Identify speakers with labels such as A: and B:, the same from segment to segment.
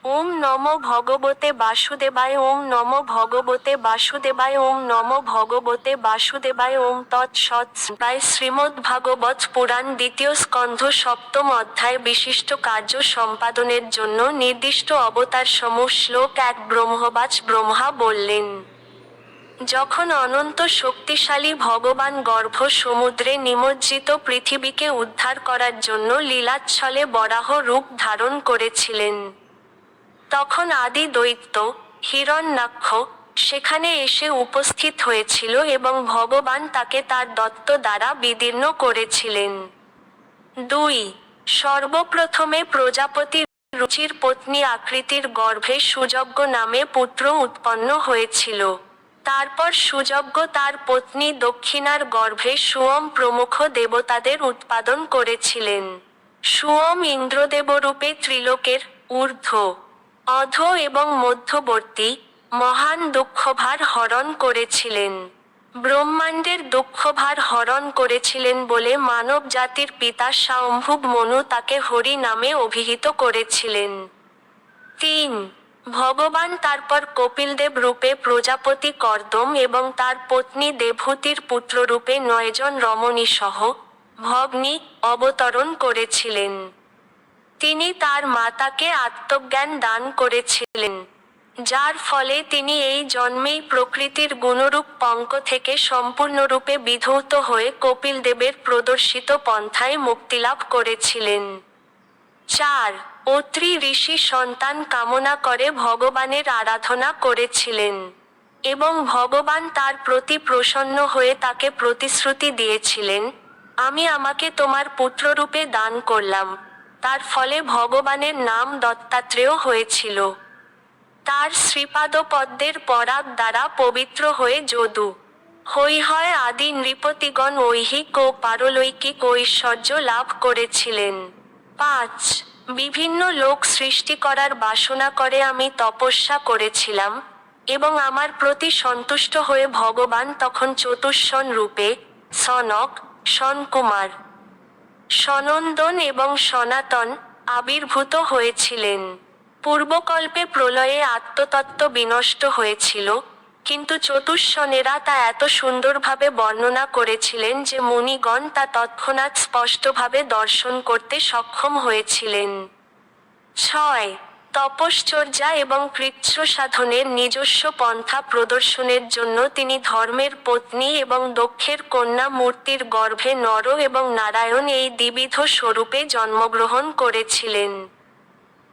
A: ওম নমো ভগবতে বাসুদেবায়। ওম নমো ভগবতে বাসুদেবায়। ওম নমো ভগবতে বাসুদেবায়। ওম তৎসৎ। প্রায় শ্রীমদ্ভাগবত পুরাণ দ্বিতীয় স্কন্ধ সপ্তম অধ্যায় বিশিষ্ট কার্য সম্পাদনের জন্য নির্দিষ্ট অবতারসমূহ। শ্লোক 1 ব্রহ্মবাচ ব্রহ্মা বললেন, যখন অনন্ত শক্তিশালী ভগবান গর্ভ সমুদ্রে নিমজ্জিত পৃথিবীকে উদ্ধার করার জন্য লীলাচ্ছলে বরাহ রূপ ধারণ করেছিলেন, তখন আদি দৈত্য হিরণ্যাক্ষ সেখানে এসে উপস্থিত হয়েছিল এবং ভগবান তাকে তার দত্ত দ্বারা বিদীর্ণ করেছিলেন। 2. সর্বপ্রথমে প্রজাপতি রুচির পত্নী আকৃতির গর্ভে সুযজ্ঞ নামে পুত্র উৎপন্ন হয়েছিল। তারপর সুযজ্ঞ তার পত্নী দক্ষিণার গর্ভে সুয়ম প্রমুখ দেবতাদের উৎপাদন করেছিলেন। সুয়ম ইন্দ্রদেবরূপে ত্রিলোকের ঊর্ধ্ব, অধ এবং মধ্যবর্তী মহান দুঃখভার হরণ করেছিলেন। ব্রহ্মাণ্ডের দুঃখভার হরণ করেছিলেন বলে মানব জাতির পিতা স্বয়ম্ভুব মনু তাকে হরি নামে অভিহিত করেছিলেন। 3. ভগবান তারপর কপিলদেব রূপে প্রজাপতি কর্দম এবং তার পত্নী দেবহূতির পুত্ররূপে 9 জন রমণী সহ ভগ্নী অবতরণ করেছিলেন। তিনি তার মাতাকে আত্মজ্ঞান দান করেছিলেন, যার ফলে তিনি এই জন্মেই প্রকৃতির গুণরূপ পঙ্ক থেকে সম্পূর্ণরূপে বিধৌত হয়ে কপিলদেবের প্রদর্শিত পন্থায় মুক্তিলাভ করেছিলেন। 4. অত্রি ঋষি সন্তান কামনা করে ভগবানের আরাধনা করেছিলেন এবং ভগবান তার প্রতি প্রসন্ন হয়ে তাকে প্রতিশ্রুতি দিয়েছিলেন, আমি আমাকে তোমার পুত্ররূপে দান করলাম। তার ফলে ভগবানের নাম দত্তাত্রেয় হয়েছিল। তার শ্রীপাদপদ্মের পরাগ দ্বারা পবিত্র হয়ে যদু হৈহয় আদি নৃপতিগণ ঐহিক ও পারলৌকিক ঐশ্বর্য লাভ করেছিলেন। 5. বিভিন্ন লোক সৃষ্টি করার বাসনা করে আমি তপস্যা করেছিলাম এবং আমার প্রতি সন্তুষ্ট হয়ে ভগবান তখন চতুষ্ষণ রূপে সনক, সনকুমার, সনন্দন এবং সনাতন আবির্ভূত হয়েছিলেন। পূর্বকল্পে প্রলয়ে আত্মতত্ত্ব বিনষ্ট হয়েছিল, কিন্তু চতুষ্ষণেরা তা এত সুন্দরভাবে বর্ণনা করেছিলেন যে মুনিগণ তা তৎক্ষণাৎ স্পষ্টভাবে দর্শন করতে সক্ষম হয়েছিলেন। 6. তপশ্চর্যা এবং কৃচ্ছ সাধনের নিজস্ব পন্থা প্রদর্শনের জন্য তিনি ধর্মের পত্নী এবং দক্ষের কন্যা মূর্তির গর্ভে নর এবং নারায়ণ এই দ্বিবিধ স্বরূপে জন্মগ্রহণ করেছিলেন।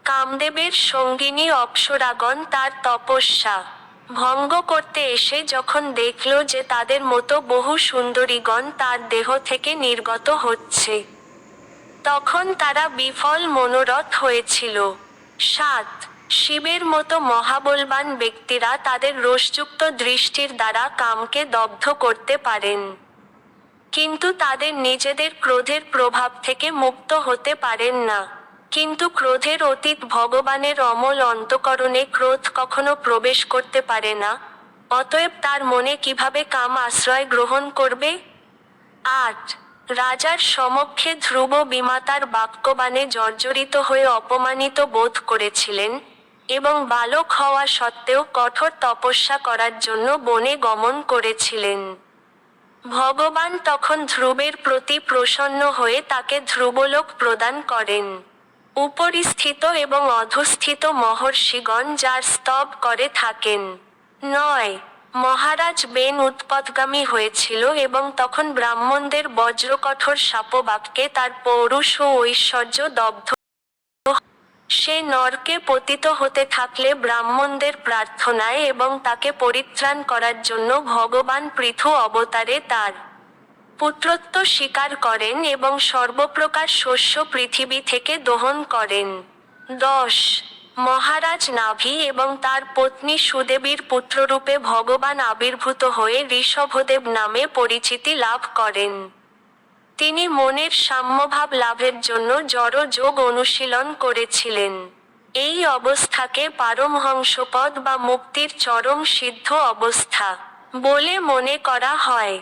A: কামদেবের সঙ্গিনী অপ্সরাগণ তার তপস্যা ভঙ্গ করতে এসে যখন দেখল যে তাদের মতো বহু সুন্দরীগণ তার দেহ থেকে নির্গত হচ্ছে, তখন তারা বিফল মনোরথ হয়েছিল। 7. শিবের মতো মহাবলবান ব্যক্তিরা তাদের রোষযুক্ত দৃষ্টির দ্বারা কামকে দগ্ধ করতে পারেন, কিন্তু তাদের নিজেদের ক্রোধের প্রভাব থেকে মুক্ত হতে পারেন না। কিন্তু ক্রোধের অতীত ভগবানের অমল অন্তঃকরণে ক্রোধ কখনো প্রবেশ করতে পারে না, অতএব তার মনে কিভাবে কাম আশ্রয় গ্রহণ করবে? 8. রাজার সমক্ষে ধ্রুব বিমাতার বাক্যবাণে জর্জরিত হয়ে অপমানিত বোধ করেছিলেন এবং বালক হওয়া সত্ত্বেও কঠোর তপস্যা করার জন্য বনে গমন করেছিলেন। ভগবান তখন ধ্রুবের প্রতি প্রসন্ন হয়ে তাকে ধ্রুবলোক প্রদান করেন। উপরিস্থিত এবং অধস্থিত মহর্ষিগণ যার স্তব করে থাকেন। 9. মহারাজ বেন উৎপথগামী হয়েছিল এবং তখন ব্রাহ্মণদের বজ্রকঠোর শাপবাক্যে তার পৌরুষ ও ঐশ্বর্য দগ্ধ। সে নরকে পতিত হতে থাকলে ব্রাহ্মণদের প্রার্থনায় এবং তাকে পরিত্রাণ করার জন্য ভগবান পৃথু অবতারে তার পুত্রত্ব স্বীকার করেন এবং সর্বপ্রকার শস্য পৃথিবী থেকে দহন করেন। 10. মহারাজ নাভি এবং তার পত্নী সুদেবীর পুত্ররূপে ভগবান আবির্ভূত হয়ে ঋষভদেব নামে পরিচিতি লাভ করেন। তিনি মনের সাম্যভাব লাভের জন্য জড় যোগ অনুশীলন করেছিলেন। এই অবস্থাকে পারমহংসপদ বা মুক্তির চরম সিদ্ধ অবস্থা বলে মনে করা হয়,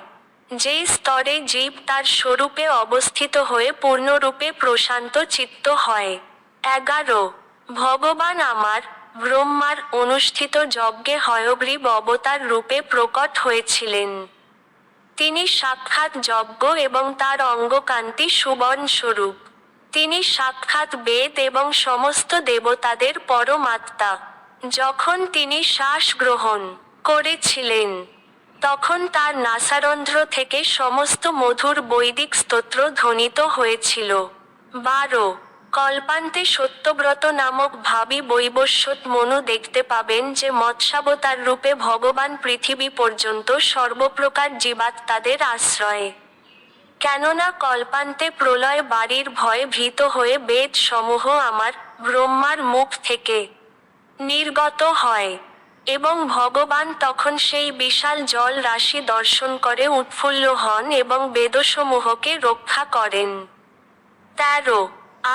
A: যে স্তরে জীব তার স্বরূপে অবস্থিত হয়ে পূর্ণরূপে প্রশান্ত চিত্ত হয়। 11. ভগবান আমার, ব্রহ্মার অনুষ্ঠিত যজ্ঞে হয়গ্রীব অবতার রূপে প্রকট হয়েছিলেন। তিনি সাক্ষাৎ যজ্ঞ এবং তার অঙ্গকান্তি সুবর্ণ স্বরূপ। তিনি সাক্ষাৎ বেদ এবং সমস্ত দেবতাদের পরমাত্মা। যখন তিনি শ্বাস গ্রহণ করেছিলেন, তখন তার নাসারন্ধ্র থেকে সমস্ত মধুর বৈদিক স্তোত্র ধ্বনিত হয়েছিল। 12 কল্পান্তে সত্যব্রত নামক ভাবী বৈবস্বত মনু দেখতে পাবেন যে মৎস্যাবতার রূপে ভগবান পৃথিবী পর্যন্ত সর্বপ্রকার জীবাত্মাদের আশ্রয়ে। কেননা কল্পান্তে প্রলয় বাড়ির ভয়ে ভীত হয়ে বেদ সমূহ আমার, ব্রহ্মার মুখ থেকে নির্গত হয়, এবং ভগবান তখন সেই বিশাল জল রাশি দর্শন করে উৎফুল্ল হন এবং বেদসমূহকে রক্ষা করেন। 13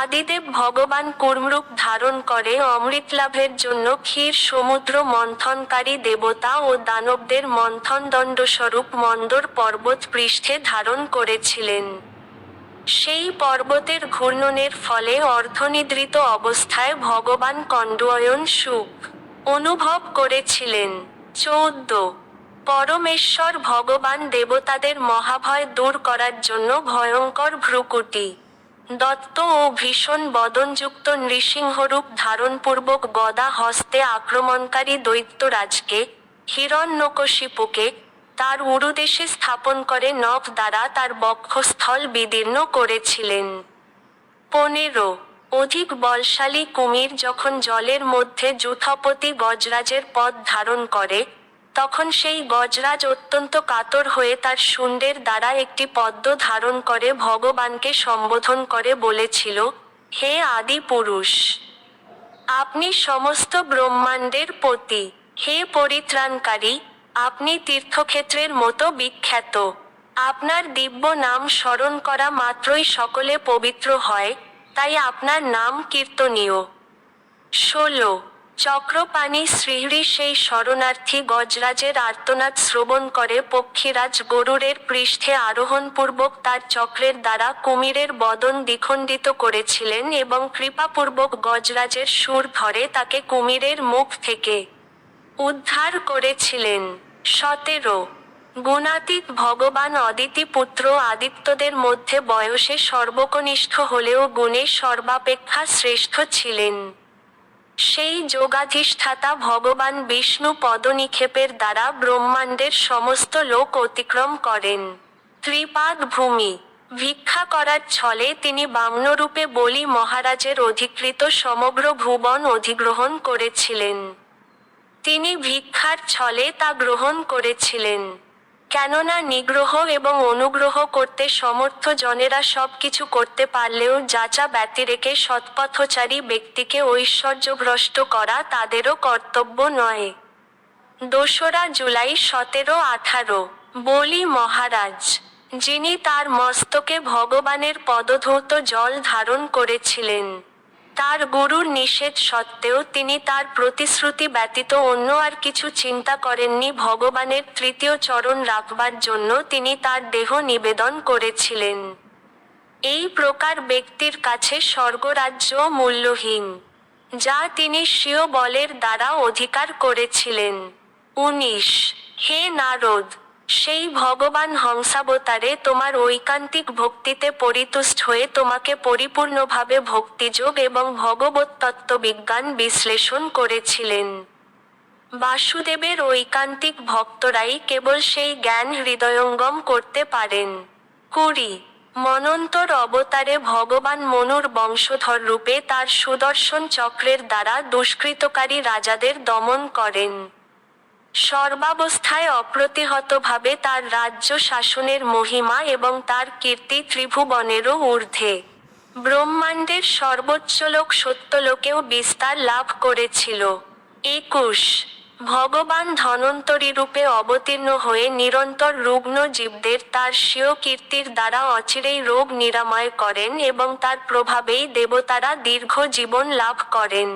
A: আদিদেব ভগবান কুর্মরূপ ধারণ করে অমৃত লাভের জন্য ক্ষীর সমুদ্র মন্থনকারী দেবতা ও দানবদের মন্থনদণ্ডস্বরূপ মন্দর পর্বত পৃষ্ঠে ধারণ করেছিলেন। সেই পর্বতের ঘূর্ণনের ফলে অর্ধনিদ্রিত অবস্থায় ভগবান কণ্ডয়ন সুখ অনুভব করেছিলেন। 14 পরমেশ্বর ভগবান দেবতাদের মহাভয় দূর করার জন্য ভয়ঙ্কর ভ্রুকুটি দত্ত ও ভীষণ বদনযুক্ত নৃসিংহরূপ ধারণপূর্বক গদা হস্তে আক্রমণকারী দৈত্যরাজকে, হিরণ্যকশিপুকে, তার উরুদেশে স্থাপন করে নখ দ্বারা তার বক্ষস্থল বিদীর্ণ করেছিলেন। 15 অধিক বলশালী কুমির যখন জলের মধ্যে যূথপতি গজরাজের পদ ধারণ করে, তখন সেই গজরাজ অত্যন্ত কাতর হয়ে তার শুণ্ডের দ্বারা একটি পদ্ম ধারণ করে ভগবানকে সম্বোধন করে বলেছিল, হে আদি পুরুষ, আপনি সমস্ত ব্রহ্মাণ্ডের পতি, হে পরিত্রাণকারী, আপনি তীর্থক্ষেত্রের মতো বিখ্যাত। আপনার দিব্য নাম স্মরণ করা মাত্রই সকলে পবিত্র হয়, তাই আপনার নাম কীর্তনীয়। 16 চক্রপাণি শ্রীহরি সেই শরণার্থী গজরাজের আর্তনাদ শ্রবণ করে পক্ষীরাজ গরুড়ের পৃষ্ঠে আরোহণপূর্বক তার চক্রের দ্বারা কুমিরের বদন দ্বিখণ্ডিত করেছিলেন এবং কৃপাপূর্বক গজরাজের সুর ধরে তাকে কুমিরের মুখ থেকে উদ্ধার করেছিলেন। 17 গুণাতীত ভগবান অদিতি পুত্র আদিত্যদের মধ্যে বয়সে সর্বকনিষ্ঠ হলেও গুণে সর্বাপেক্ষা শ্রেষ্ঠ ছিলেন। সেই যোগাধিষ্ঠাতা ভগবান বিষ্ণু পদনিক্ষেপের দ্বারা ব্রহ্মাণ্ডের সমস্ত লোক অতিক্রম করেন। ত্রিপাদ ভূমি ভিক্ষা করার ছলে তিনি বামনরূপে বলি মহারাজের অধিকৃত সমগ্র ভুবন অধিগ্রহণ করেছিলেন। তিনি ভিক্ষার ছলে তা গ্রহণ করেছিলেন। কেননা নিগ্রহ এবং অনুগ্রহ করতে সমর্থ জনেরা সবকিছু করতে পারলেও যাচা ব্যতিরেকে সৎপথচারী ব্যক্তিকে ঐশ্বর্যভ্রষ্ট করা তাদেরও কর্তব্য নয়। 2রা জুলাই 1718 বলি মহারাজ, যিনি তার মস্তকে ভগবানের পদধৌত জল ধারণ করেছিলেন, তার গুরুর নিষেধ সত্ত্বেও তিনি তার প্রতিশ্রুতি ব্যতীত অন্য আর কিছু চিন্তা করেননি। ভগবানের তৃতীয় চরণ রাখবার জন্য তিনি তার দেহ নিবেদন করেছিলেন। এই প্রকার ব্যক্তির কাছে স্বর্গরাজ্য মূল্যহীন, যা তিনি স্বীয় বলের দ্বারা অধিকার করেছিলেন। 19 হে নারদ, সেই ভগবান হংসাবতারে তোমার ঐকান্তিক ভক্তিতে পরিতুষ্ট হয়ে তোমাকে পরিপূর্ণভাবে ভক্তিযোগ এবং ভগবত্তত্ত্ববিজ্ঞান বিশ্লেষণ করেছিলেন। বাসুদেবের ঐকান্তিক ভক্তরাই কেবল সেই জ্ঞান হৃদয়ঙ্গম করতে পারেন। 20 মনন্তর অবতারে ভগবান মনুর বংশধর রূপে তার সুদর্শন চক্রের দ্বারা দুষ্কৃতকারী রাজাদের দমন করেন। সর্বাবস্থায় অপ্রতিহতভাবে তার রাজ্য শাসনের মহিমা এবং তার কীর্তি ত্রিভুবনেরও ঊর্ধ্বে। ব্রহ্মাণ্ডের সর্বোচ্চ লোক সত্যলোকেও বিস্তার লাভ করেছিল। 21 ভগবান ধনন্তরী রূপে অবতীর্ণ হয়ে নিরন্তর রুগ্ন জীবদের তার স্বীয় কীর্তির দ্বারা অচিরেই রোগ নিরাময় করেন এবং তার প্রভাবেই দেবতারা দীর্ঘ জীবন লাভ করেন।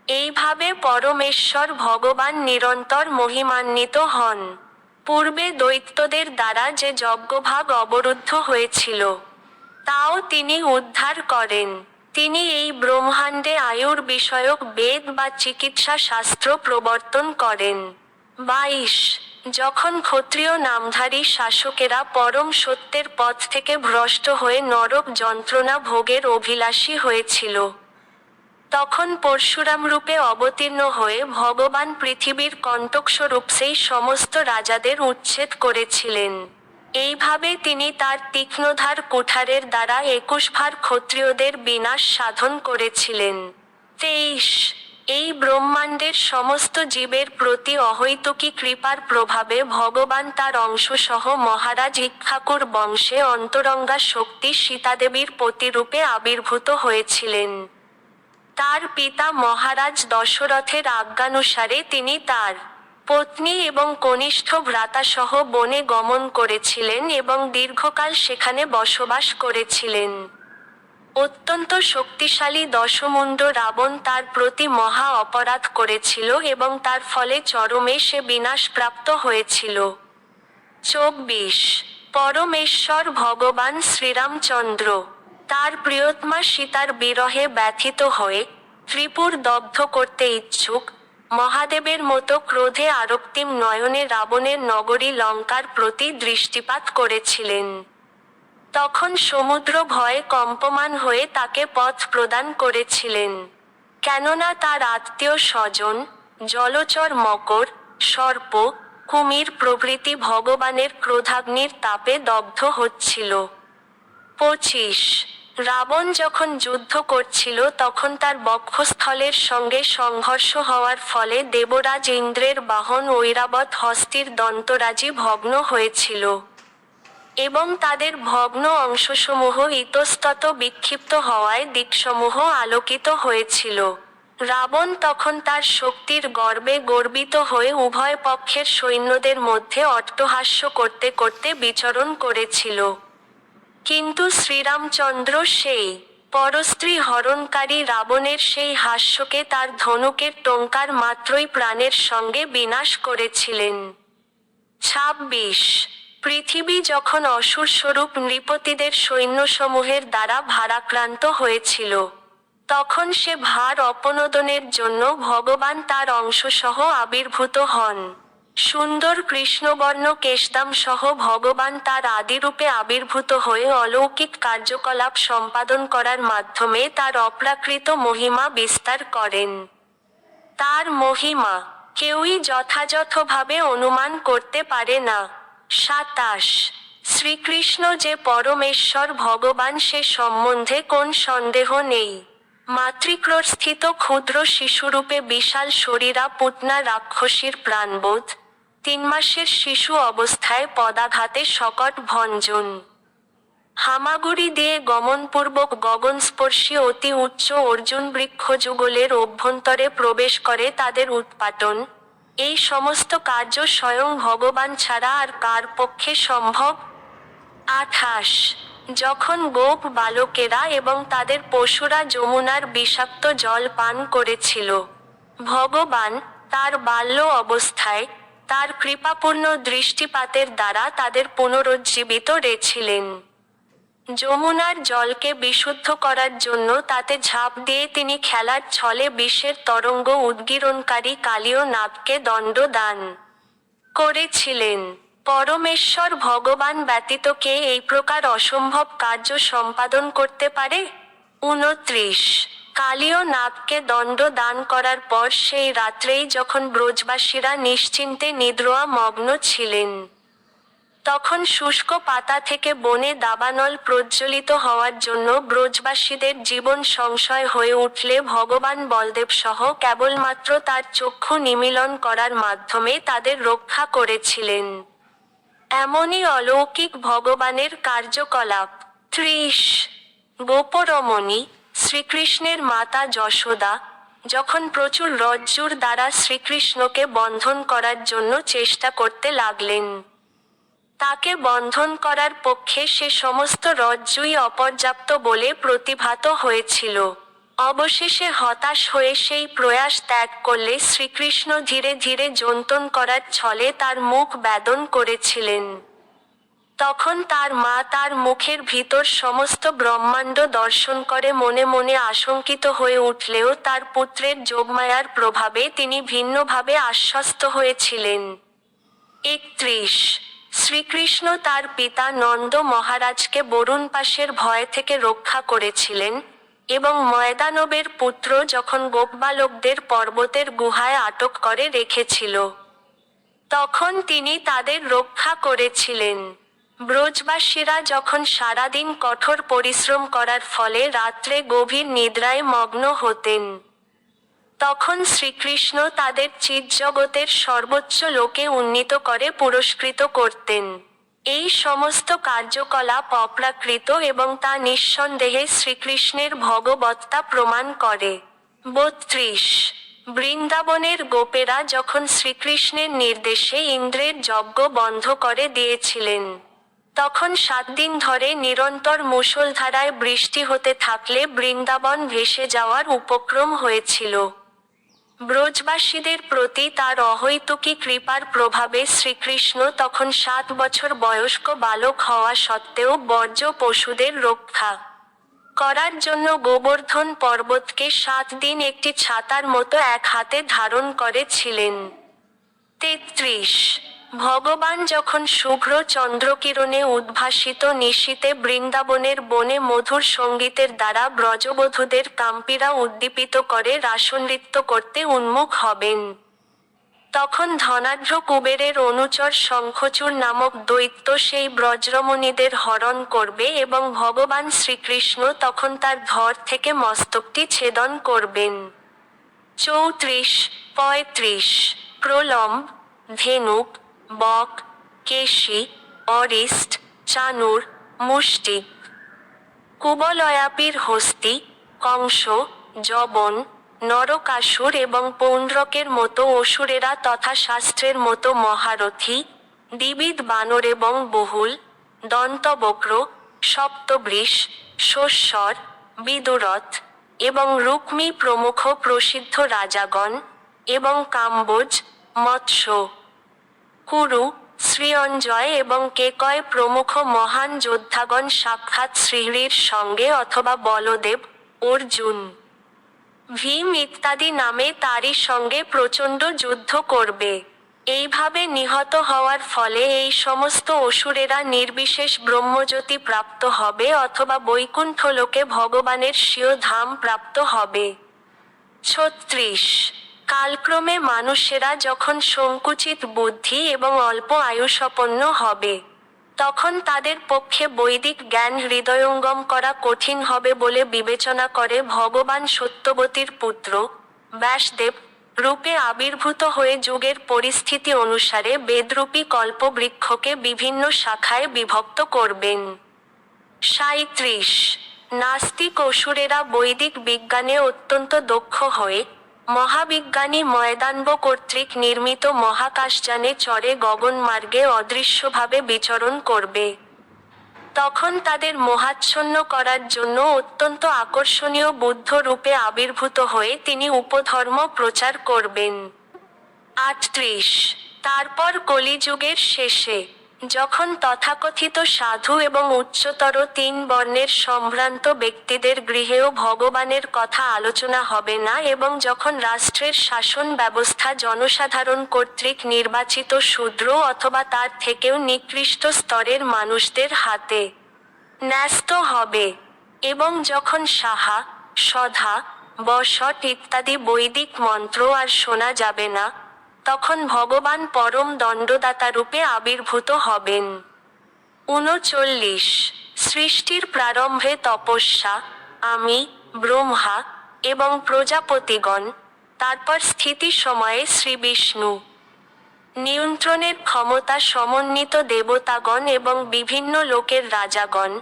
A: এইভাবে পরমেশ্বর ভগবান নিরন্তর মহিমান্বিত হন। পূর্বে দৈত্যদের দ্বারা যে যজ্ঞভাগ অবরুদ্ধ হয়েছিল, তাও তিনি উদ্ধার করেন। তিনি এই ব্রহ্মাণ্ডে আয়ুর বিষয়ক বেদ বা চিকিৎসা শাস্ত্র প্রবর্তন করেন। 22 যখন ক্ষত্রিয় নামধারী শাসকেরা পরম সত্যের পথ থেকে ভ্রষ্ট হয়ে নরক যন্ত্রণা ভোগের অভিলাষী হয়েছিল, তখন পরশুরাম রূপে অবতীর্ণ হয়ে ভগবান পৃথিবীর কণ্টকস্বরূপ সেই সমস্ত রাজাদের উচ্ছেদ করেছিলেন। এইভাবে তিনি তার তীক্ষ্ণধার কুঠারের দ্বারা 21 ভার ক্ষত্রিয়দের বিনাশ সাধন করেছিলেন। 23 এই ব্রহ্মাণ্ডের সমস্ত জীবের প্রতি অহৈতুকী কৃপার প্রভাবে ভগবান তার অংশসহ মহারাজ ইক্ষ্বাকুর বংশে অন্তরঙ্গা শক্তি সীতাদেবীর পতিরূপে আবির্ভূত হয়েছিলেন। তার পিতা মহারাজ দশরথের আজ্ঞানুসারে তিনি তার পত্নী এবং কনিষ্ঠ ভ্রাতাসহ বনে গমন করেছিলেন এবং দীর্ঘকাল সেখানে বসবাস করেছিলেন। অত্যন্ত শক্তিশালী দশমুণ্ড রাবণ তার প্রতি মহা অপরাধ করেছিল এবং তার ফলে চরমে সে বিনাশপ্রাপ্ত হয়েছিল। 24 পরমেশ্বর ভগবান শ্রীরামচন্দ্র তার প্রিয়তমা সীতার বিরহে ব্যথিত হয়ে ত্রিপুর দগ্ধ করতে ইচ্ছুক মহাদেবের মতো ক্রোধে আরক্তিম নয়নে রাবণের নগরী লঙ্কার প্রতি দৃষ্টিপাত করেছিলেন। তখন সমুদ্র ভয়ে কম্পমান হয়ে তাকে পথ প্রদান করেছিলেন, কেননা তার আত্মীয় স্বজন জলচর মকর, সর্প, কুমির প্রভৃতি ভগবানের ক্রোধাগ্নির তাপে দগ্ধ হচ্ছিল। 25 রাবণ যখন যুদ্ধ করছিল তখন তার বক্ষস্থলের সঙ্গে সংঘর্ষ হওয়ার ফলে দেবরাজ ইন্দ্রের বাহন ঐরাবত হস্তির দন্তরাজি ভগ্ন হয়েছিল এবং তাদের ভগ্ন অংশসমূহ ইতস্তত বিক্ষিপ্ত হওয়ায় দিকসমূহ আলোকিত হয়েছিল। রাবণ তখন তার শক্তির গর্বে গর্বিত হয়ে উভয় পক্ষের সৈন্যদের মধ্যে অট্টহাস্য করতে করতে বিচরণ করেছিল। কিন্তু শ্রীরামচন্দ্র সেই পরস্ত্রী হরণকারী রাবণের সেই হাস্যকে তার ধনুকের টঙ্কার মাত্রই প্রাণের সঙ্গে বিনাশ করেছিলেন। 26 পৃথিবী যখন অসুরস্বরূপ নৃপতিদের সৈন্যসমূহের দ্বারা ভারাক্রান্ত হয়েছিল, তখন সে ভার অপনোদনের জন্য ভগবান তার অংশসহ আবির্ভূত হন। সুন্দর কৃষ্ণবর্ণ কেশদাম সহ ভগবান তার আদিরূপে আবির্ভূত হয়ে অলৌকিক কার্যকলাপ সম্পাদন করার মাধ্যমে তার অপ্রাকৃত মহিমা বিস্তার করেন। তার মহিমা কেউই যথাযথভাবে অনুমান করতে পারে না। 27 শ্রীকৃষ্ণ যে পরমেশ্বর ভগবান সে সম্বন্ধে কোন সন্দেহ নেই। মাতৃক্রোড়স্থিত ক্ষুদ্র শিশুরূপে বিশাল শরীরা পুতনা রাক্ষসীর প্রাণবোধ, 3 মাসের শিশু অবস্থায় পদাঘাতে শকট ভঞ্জন, হামাগুড়ি দিয়ে গমনপূর্বক গগনস্পর্শী অতি উচ্চ অর্জুন বৃক্ষ যুগলের অভ্যন্তরে প্রবেশ করে তাদের উৎপাটন, এই সমস্ত কার্য স্বয়ং ভগবান ছাড়া আর কার পক্ষে সম্ভব? 28 যখন গোপ বালকেরা এবং তাদের পশুরা যমুনার বিষাক্ত জল পান করেছিল, ভগবান তার বাল্য অবস্থায় তার কৃপাপূর্ণ দৃষ্টিপাতের দ্বারা তাদের পুনরুজ্জীবিত রেছিলেন। যমুনার জলকে বিশুদ্ধ করার জন্য তাতে ঝাঁপ দিয়ে তিনি খেলার ছলে বিষের তরঙ্গ উদ্গীরণকারী কালীয় নাগকে দণ্ড দান করেছিলেন। পরমেশ্বর ভগবান ব্যতীত কে এই প্রকার অসম্ভব কার্য সম্পাদন করতে পারে? 29 কালীয় নাগকে দণ্ড দান করার পর সেই রাত্রেই যখন ব্রজবাসীরা নিশ্চিন্তে নিদ্রা মগ্ন ছিলেন, তখন শুষ্ক পাতা থেকে বনে দাবানল প্রজ্বলিত হওয়ার জন্য ব্রজবাসীদের জীবন সংশয় হয়ে উঠলে ভগবান বলদেব সহ কেবলমাত্র তার চক্ষু নিমীলন করার মাধ্যমে তাদের রক্ষা করেছিলেন। এমনই অলৌকিক ভগবানের কার্যকলাপ। 30 গোপরমণী শ্রীকৃষ্ণের মাতা যশোদা যখন প্রচুর রজ্জুর দ্বারা শ্রীকৃষ্ণকে বন্ধন করার জন্য চেষ্টা করতে লাগলেন, তাকে বন্ধন করার পক্ষে সে সমস্ত রজ্জুই অপর্যাপ্ত বলে প্রতিভাত হয়েছিল। অবশেষে হতাশ হয়ে সেই প্রয়াস ত্যাগ করলে শ্রীকৃষ্ণ ধীরে ধীরে যন্তন করার ছলে তার মুখ বেদন করেছিলেন। তখন তার মা তার মুখের ভিতর সমস্ত ব্রহ্মাণ্ড দর্শন করে মনে মনে আশঙ্কিত হয়ে উঠলেও তার পুত্রের যোগমায়ার প্রভাবে তিনি ভিন্নভাবে আশ্বস্ত হয়েছিলেন। 31 শ্রীকৃষ্ণ তার পিতা নন্দ মহারাজকে বরুণ পাশের ভয় থেকে রক্ষা করেছিলেন, এবং ময়দানবের পুত্র যখন গোপবালকদের পর্বতের গুহায় আটক করে রেখেছিল, তখন তিনি তাদের রক্ষা করেছিলেন। ব্রজবাসীরা যখন সারাদিন কঠোর পরিশ্রম করার ফলে রাত্রে গভীর নিদ্রায় মগ্ন হতেন, তখন শ্রীকৃষ্ণ তাদের চিৎজগতের সর্বোচ্চ লোকে উন্নীত করে পুরস্কৃত করতেন। এই সমস্ত কার্যকলাপ অপ্রাকৃত এবং তা নিঃসন্দেহে শ্রীকৃষ্ণের ভগবত্তা প্রমাণ করে। 32 বৃন্দাবনের গোপেরা যখন শ্রীকৃষ্ণের নির্দেশে ইন্দ্রের যজ্ঞ বন্ধ করে দিয়েছিলেন, তখন 7 দিন ধরে নিরন্তর মুষলধারায় বৃষ্টি হতে থাকলে বৃন্দাবন ভেসে যাওয়ার উপক্রম হয়েছিল। ব্রজবাসীদের প্রতি তার অহৈতুকী কৃপার প্রভাবে শ্রীকৃষ্ণ তখন 7 বছর বয়স্ক বালক হওয়া সত্ত্বেও বর্জ্য পশুদের রক্ষা করার জন্য গোবর্ধন পর্বতকে 7 দিন একটি ছাতার মতো এক হাতে ধারণ করেছিলেন। 33 ভগবান যখন শুভ্র চন্দ্রকিরণে উদ্ভাসিত নিশীতে বৃন্দাবনের বনে মধুর সঙ্গীতের দ্বারা ব্রজবধূদের কাম্পীরা উদ্দীপিত করে রাসনৃত্য করতে উন্মুখ হবেন, তখন ধনাঢ্য কুবেরের অনুচর শঙ্খচূড় নামক দৈত্য সেই ব্রজরমণীদের হরণ করবে এবং ভগবান শ্রীকৃষ্ণ তখন তার ধর থেকে মস্তকটি ছেদন করবেন। 34 35 প্রলম্ব, ধেনুক, বক, কেশী, অরিষ্ট, চানুর, মুষ্টিক, কুবলয়াপীর হস্তি, কংস, যবন, নরকাসুর এবং পৌণ্ড্রকের মতো অসুরেরা তথা শাস্ত্রের মতো মহারথী, দ্বিবিধ বানর এবং বহুল, দন্তবক্র, সপ্তবৃষ, শস্যর, বিদুরথ এবং রুক্মী প্রমুখ প্রসিদ্ধ রাজাগণ, এবং কাম্বোজ, মৎস্য, কুরু, শ্রীঅঞ্জয় এবং কেকয় প্রমুখ মহান যোদ্ধাগণ সাক্ষাৎ শ্রীহরির সঙ্গে অথবা বলদেব, অর্জুন, ভীম ইত্যাদি নামে তারই সঙ্গে প্রচণ্ড যুদ্ধ করবে। এইভাবে নিহত হওয়ার ফলে এই সমস্ত অসুরেরা নির্বিশেষ ব্রহ্মজ্যোতি প্রাপ্ত হবে অথবা বৈকুণ্ঠলোকে ভগবানের স্বীয় ধাম প্রাপ্ত হবে। 36 কালক্রমে মানুষেরা যখন সংকুচিত বুদ্ধি এবং অল্প আয়ুসম্পন্ন হবে, তখন তাদের পক্ষে বৈদিক জ্ঞান হৃদয়ঙ্গম করা কঠিন হবে বলে বিবেচনা করে ভগবান সত্যবতীর পুত্র ব্যাসদেব রূপে আবির্ভূত হয়ে যুগের পরিস্থিতি অনুসারে বেদরূপী কল্পবৃক্ষকে বিভিন্ন শাখায় বিভক্ত করবেন। 37 নাস্তিক অসুরেরা বৈদিক বিজ্ঞানে অত্যন্ত দক্ষ হয়ে মহাবিজ্ঞানী ময়দানব কর্তৃক নির্মিত মহাকাশযানে চড়ে গগনমার্গে অদৃশ্যভাবে বিচরণ করবে। তখন তাদের মোহাচ্ছন্ন করার জন্য অত্যন্ত আকর্ষণীয় বুদ্ধ রূপে আবির্ভূত হয়ে তিনি উপধর্ম প্রচার করবেন। 38 তারপর কলিযুগের শেষে যখন তথাকথিত সাধু এবং উচ্চতর 3 বর্ণের সম্ভ্রান্ত ব্যক্তিদের গৃহেও ভগবানের কথা আলোচনা হবে না এবং যখন রাষ্ট্রের শাসন ব্যবস্থা জনসাধারণ কর্তৃক নির্বাচিত শূদ্র অথবা তার থেকেও নিকৃষ্ট স্তরের মানুষদের হাতে ন্যস্ত হবে, এবং যখন সাহা, সধা, বশট ইত্যাদি বৈদিক মন্ত্র আর শোনা যাবে না, তখন ভগবান পরম দণ্ডদাতা রূপে আবির্ভূত হবেন। 39 সৃষ্টির প্রারম্ভে তপস্যা, আমি, ব্রহ্মা এবং প্রজাপতিগণ, তারপর স্থিতি সময়ে শ্রীবিষ্ণু, নিয়ন্ত্রণের ক্ষমতা সমন্বিত দেবতাগণ এবং বিভিন্ন লোকের রাজাগণ,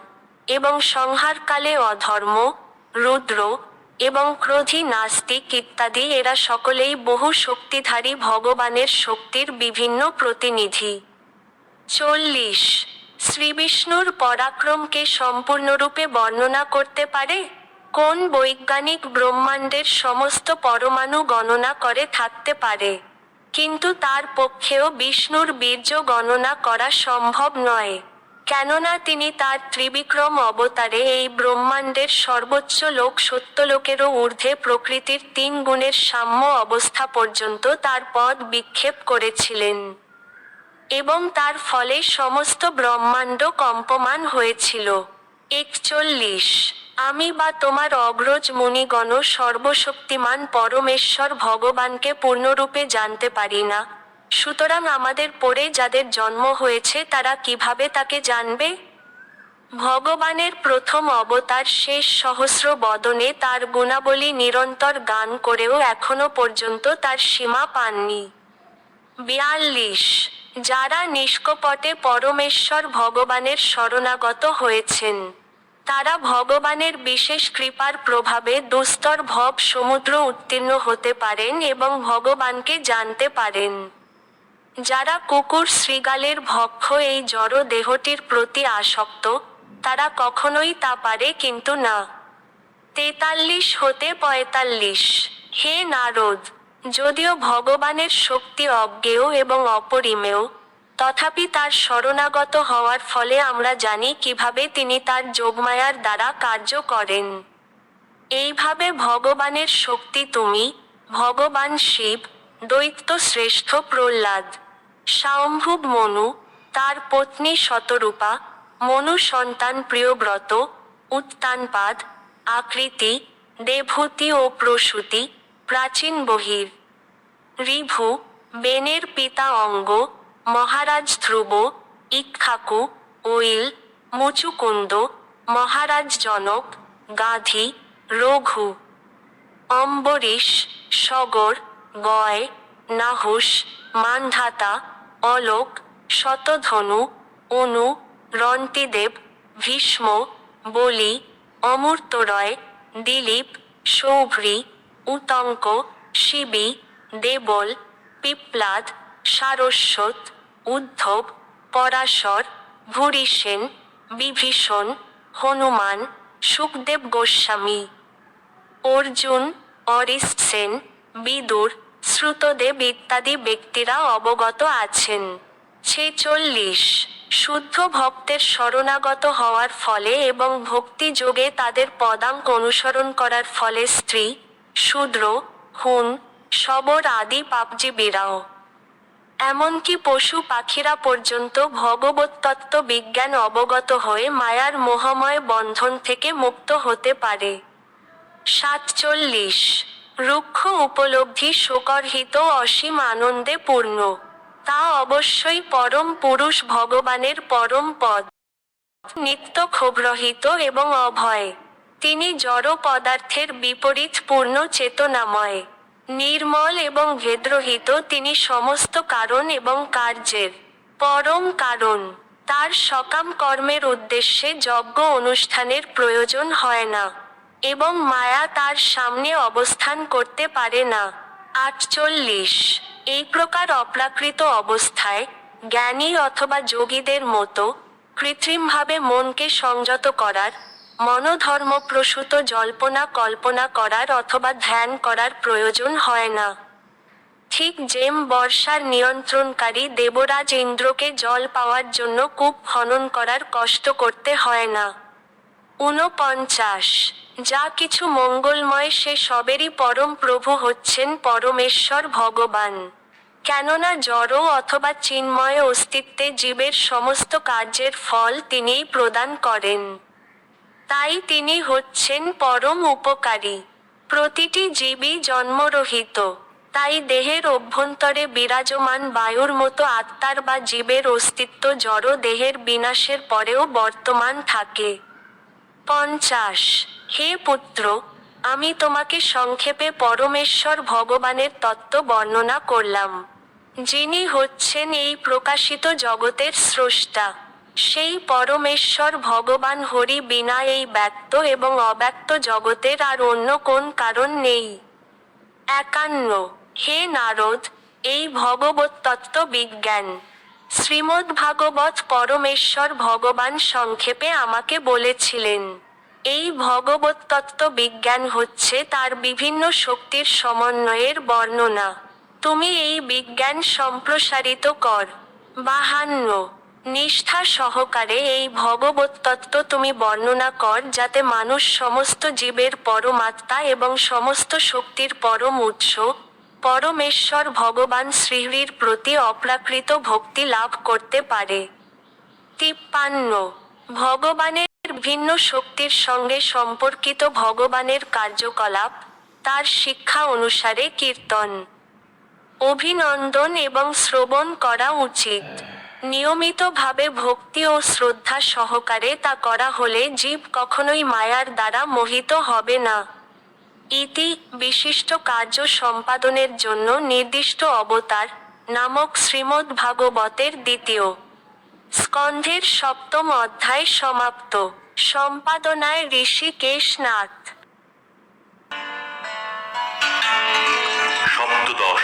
A: এবং সংহারকালে অধর্ম, রুদ্র এবং ক্রোধী নাস্তিক ইত্যাদি এরা সকলেই বহু শক্তিধারী ভগবানের শক্তির বিভিন্ন প্রতিনিধি। 40 শ্রীবিষ্ণুর পরাক্রমকে সম্পূর্ণরূপে বর্ণনা করতে পারে? কোন বৈজ্ঞানিক ব্রহ্মাণ্ডের সমস্ত পরমাণু গণনা করে থাকতে পারে, কিন্তু তার পক্ষেও বিষ্ণুর বীর্য গণনা করা সম্ভব নয়। কেননা তিনি তার ত্রিবিক্রম অবতারে এই ব্রহ্মাণ্ডের সর্বোচ্চ লোক সত্যলোকেরও ঊর্ধ্বে প্রকৃতির 3 গুণের সাম্য অবস্থা পর্যন্ত তার পদ বিক্ষেপ করেছিলেন। এবং তার ফলে সমস্ত ব্রহ্মাণ্ড কম্পমান হয়েছিল। 41 আমি বা তোমার অগ্রজ মুনিগণ সর্বশক্তিমান পরমেশ্বর ভগবানকে পূর্ণরূপে জানতে পারি না, সুতরাং আমাদের পরে যাদের জন্ম হয়েছে তারা কিভাবে তাকে জানবে? ভগবানের প্রথম অবতার শেষ সহস্র বদনে তার গুণাবলী নিরন্তর গান করেও এখনো পর্যন্ত তার সীমা পাননি। 42 যারা নিষ্কপটে পরমেশ্বর ভগবানের শরণাগত হয়েছেন, তারা ভগবানের বিশেষ কৃপার প্রভাবে দুস্তর ভব সমুদ্র উত্তীর্ণ হতে পারেন এবং ভগবানকে জানতে পারেন। যারা কুকুর শৃগালের ভক্ষ এই জড় দেহটির প্রতি আসক্ত, তারা কখনোই তা পারে কিন্তু না। 43 হতে 45 হে নারদ, যদিও ভগবানের শক্তি অজ্ঞেয় এবং অপরিমেয়, তথাপি তার শরণাগত হওয়ার ফলে আমরা জানি কিভাবে তিনি তার যোগমায়ার দ্বারা কার্য করেন। এইভাবে ভগবানের শক্তি তুমি, ভগবান শিব, দৈত্য শ্রেষ্ঠ প্রহ্লাদ, স্বয়ম্ভুব মনু, তার পত্নী শতরূপা, মনু সন্তান প্রিয়ব্রত, উত্তানপাদ, আকৃতি, দেবহূতি ও প্রসূতি, প্রাচীন বহির, ঋভু, বেনের পিতা অঙ্গ, মহারাজ ধ্রুব, ইক্ষ্বাকু, ওইল, মুচুকুন্দ, মহারাজ জনক, গাধি, রঘু, অম্বরীশ, সগর, গয়, নাহুস, মান্ধাতা, অলোক, শতধনু, অনু, রন্তিদেব, ভীষ্ম, বলি, অমূর্তরয়, দিলীপ, সৌভ্রী, উতঙ্ক, শিবি, দেবল, পিপ্লাদ, সারস্বত, উদ্ধব, পরাশর, ভূরিসেন, বিভীষণ, হনুমান, সুখদেব গোস্বামী, অর্জুন, অরিষ্ট সেন, বিদুর, শ্রুতদেব ইত্যাদি ব্যক্তিরা অবগত আছেন। 46 শুদ্ধ ভক্তের শরণাগত হওয়ার ফলে এবং ভক্তি যোগে তাদের পদাঙ্ক অনুসরণ করার ফলে স্ত্রী, শূদ্র, হুন, শবর আদি পাপজীবীরাও, এমনকি পশু পাখিরা পর্যন্ত ভগবতত্ত্ব বিজ্ঞান অবগত হয়ে মায়ার মোহময় বন্ধন থেকে মুক্ত হতে পারে। 47 রুক্ষ উপলব্ধি শোকরহিত অসীম আনন্দে পূর্ণ, তা অবশ্যই পরম পুরুষ ভগবানের পরম পদ। নিত্য ক্ষোভরহিত এবং অভয়, তিনি জড় পদার্থের বিপরীত পূর্ণ চেতনাময়, নির্মল এবং ভেদরহিত, তিনি সমস্ত কারণ এবং কার্যের পরম কারণ। তার সকাম কর্মের উদ্দেশ্যে যজ্ঞ অনুষ্ঠানের প্রয়োজন হয় না এবং মায়া তার সামনে অবস্থান করতে পারে না। 48 এই প্রকার অপ্রাকৃত অবস্থায় জ্ঞানী অথবা যোগীদের মতো কৃত্রিমভাবে মনকে সংযত করার, মনোধর্মপ্রসূত জল্পনা কল্পনা করার অথবা ধ্যান করার প্রয়োজন হয় না। ঠিক যেম বর্ষার নিয়ন্ত্রণকারী দেবরাজ ইন্দ্রকে জল পাওয়ার জন্য কূপ খনন করার কষ্ট করতে হয় না। 49 যা কিছু মঙ্গলময় সে সবেরই পরম প্রভু হচ্ছেন পরমেশ্বর ভগবান, কেননা জড় অথবা চিন্ময় অস্তিত্বে জীবের সমস্ত কার্যের ফল তিনিই প্রদান করেন। তাই তিনি হচ্ছেন পরম উপকারী। প্রতিটি জীবই জন্মরহিত, তাই দেহের অভ্যন্তরে বিরাজমান বায়ুর মতো আত্মার বা জীবের অস্তিত্ব জড় দেহের বিনাশের পরেও বর্তমান থাকে। 50 হে পুত্র, আমি তোমাকে সংক্ষেপে পরমেশ্বর ভগবানের তত্ত্ব বর্ণনা করলাম, যিনি হচ্ছেন এই প্রকাশিত জগতের স্রষ্টা। সেই পরমেশ্বর ভগবান হরি বিনা এই ব্যক্ত এবং অব্যক্ত জগতের আর অন্য কোন কারণ নেই। 51 হে নারদ, এই ভগবতত্ত্ব বিজ্ঞান শ্রীমদ্ভাগবত পরমেশ্বর ভগবান সংক্ষেপে আমাকে বলেছিলেন। এই ভগবতত্ত্ব বিজ্ঞান হচ্ছে তার বিভিন্ন শক্তির সমন্বয়ের বর্ণনা। তুমি এই বিজ্ঞান সম্প্রসারিত কর। 52 নিষ্ঠা সহকারে এই ভগবৎতত্ত্ব তুমি বর্ণনা কর, যাতে মানুষ সমস্ত জীবের পরমাত্মা এবং সমস্ত শক্তির পরম উৎস পরমেশ্বর ভগবান শ্রীহরির প্রতি অপ্রাকৃত ভক্তি লাভ করতে পারে। 53 ভগবানের ভিন্ন শক্তির সঙ্গে সম্পর্কিত ভগবানের কার্যকলাপ, তার শিক্ষা অনুসারে কীর্তন, অভিনন্দন এবং শ্রবণ করা উচিত। নিয়মিতভাবে ভক্তি ও শ্রদ্ধা সহকারে তা করা হলে জীব কখনোই মায়ার দ্বারা মোহিত হবে না। ইতি বিশিষ্ট কার্য সম্পাদনের জন্য নির্দিষ্ট অবতার নামক শ্রীমদ্ ভাগবতের 2য় স্কন্ধের 7ম অধ্যায় সমাপ্ত। সম্পাদনায় ঋষিকেশ নাথ।